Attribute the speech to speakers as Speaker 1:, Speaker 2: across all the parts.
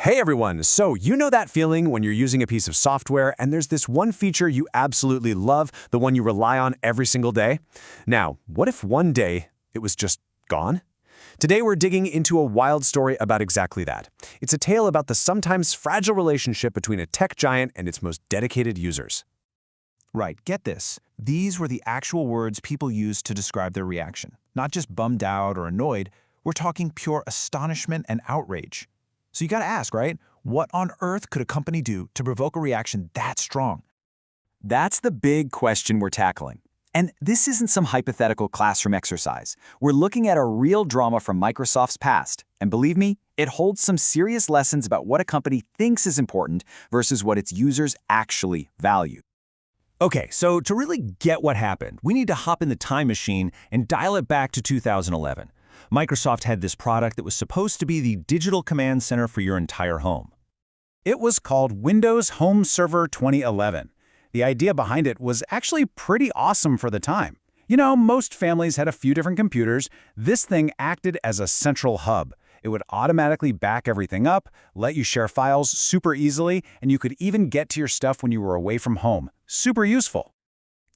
Speaker 1: Hey everyone, so you know that feeling when you're using a piece of software and there's this one feature you absolutely love, the one you rely on every single day? Now, what if one day it was just gone? Today we're digging into a wild story about exactly that. It's a tale about the sometimes fragile relationship between a tech giant and its most dedicated users.
Speaker 2: Right, get this. These were the actual words people used to describe their reaction. Not just bummed out or annoyed, we're talking pure astonishment and outrage. So you gotta ask, right? What on earth could a company do to provoke a reaction that strong?
Speaker 3: That's the big question we're tackling. And this isn't some hypothetical classroom exercise. We're looking at a real drama from Microsoft's past. And believe me, it holds some serious lessons about what a company thinks is important versus what its users actually value.
Speaker 4: Okay, so to really get what happened, we need to hop in the time machine and dial it back to 2011. Microsoft had this product that was supposed to be the digital command center for your entire home.
Speaker 5: It was called Windows Home Server 2011. The idea behind it was actually pretty awesome for the time. You know, most families had a few different computers. This thing acted as a central hub. It would automatically back everything up, let you share files super easily, and you could even get to your stuff when you were away from home. Super useful.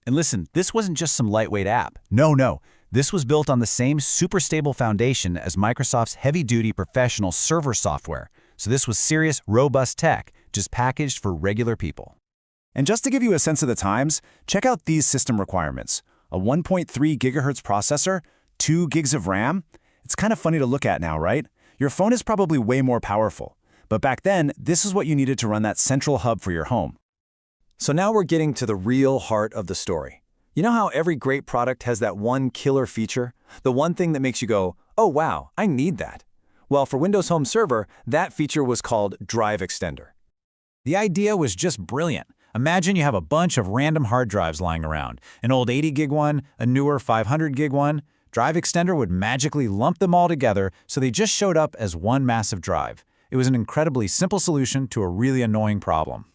Speaker 4: And listen, this wasn't just some lightweight app. No. This was built on the same super stable foundation as Microsoft's heavy-duty professional server software. So this was serious, robust tech, just packaged for regular people.
Speaker 5: And just to give you a sense of the times, check out these system requirements. A 1.3 gigahertz processor, 2 gigs of RAM. It's kind of funny to look at now, right? Your phone is probably way more powerful. But back then, this is what you needed to run that central hub for your home.
Speaker 1: So now we're getting to the real heart of the story. You know how every great product has that one killer feature? The one thing that makes you go, oh wow, I need that. Well, for Windows Home Server, that feature was called Drive Extender.
Speaker 4: The idea was just brilliant. Imagine you have a bunch of random hard drives lying around, an old 80 gig one, a newer 500 gig one. Drive Extender would magically lump them all together so they just showed up as one massive drive. It was an incredibly simple solution to a really annoying problem.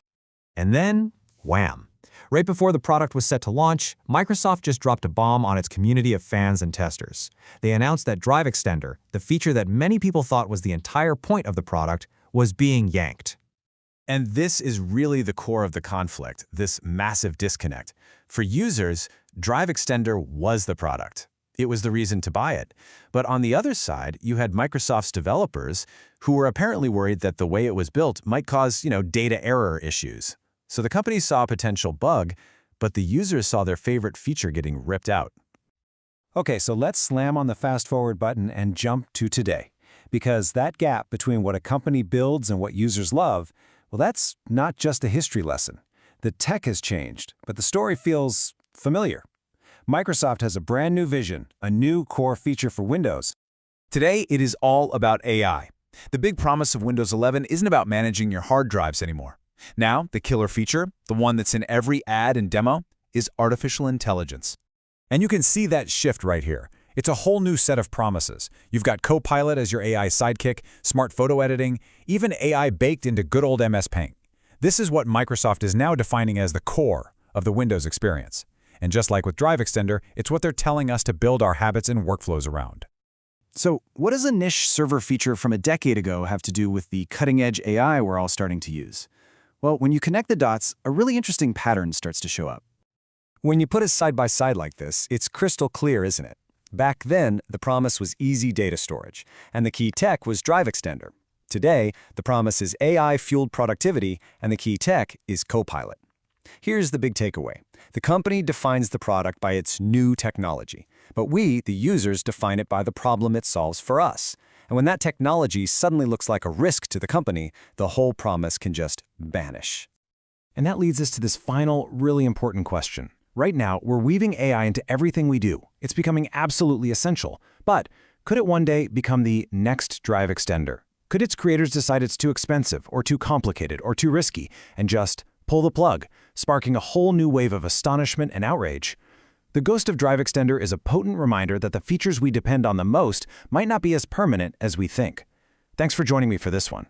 Speaker 6: And then, wham! Right before the product was set to launch, Microsoft just dropped a bomb on its community of fans and testers. They announced that Drive Extender, the feature that many people thought was the entire point of the product, was being yanked.
Speaker 1: And this is really the core of the conflict, this massive disconnect. For users, Drive Extender was the product. It was the reason to buy it. But on the other side, you had Microsoft's developers who were apparently worried that the way it was built might cause, data error issues. So the company saw a potential bug, but the users saw their favorite feature getting ripped out.
Speaker 5: Okay, so let's slam on the fast forward button and jump to today. Because that gap between what a company builds and what users love, well, that's not just a history lesson. The tech has changed, but the story feels familiar. Microsoft has a brand new vision, a new core feature for Windows.
Speaker 2: Today, it is all about AI. The big promise of Windows 11 isn't about managing your hard drives anymore. Now, the killer feature, the one that's in every ad and demo, is artificial intelligence. And you can see that shift right here. It's a whole new set of promises. You've got Copilot as your AI sidekick, smart photo editing, even AI baked into good old MS Paint. This is what Microsoft is now defining as the core of the Windows experience. And just like with Drive Extender, it's what they're telling us to build our habits and workflows around. So, what does a niche server feature from a decade ago have to do with the cutting-edge AI we're all starting to use? Well, when you connect the dots, a really interesting pattern starts to show up.
Speaker 1: When you put it side by side like this, it's crystal clear, isn't it? Back then, the promise was easy data storage, and the key tech was Drive Extender. Today, the promise is AI-fueled productivity, and the key tech is Copilot. Here's the big takeaway. The company defines the product by its new technology, but we, the users, define it by the problem it solves for us. And when that technology suddenly looks like a risk to the company, the whole promise can just vanish. And that leads us to this final, really important question. Right now, we're weaving AI into everything we do. It's becoming absolutely essential. But could it one day become the next Drive Extender? Could its creators decide it's too expensive, or too complicated, or too risky, and just pull the plug, sparking a whole new wave of astonishment and outrage? The ghost of Drive Extender is a potent reminder that the features we depend on the most might not be as permanent as we think. Thanks for joining me for this one.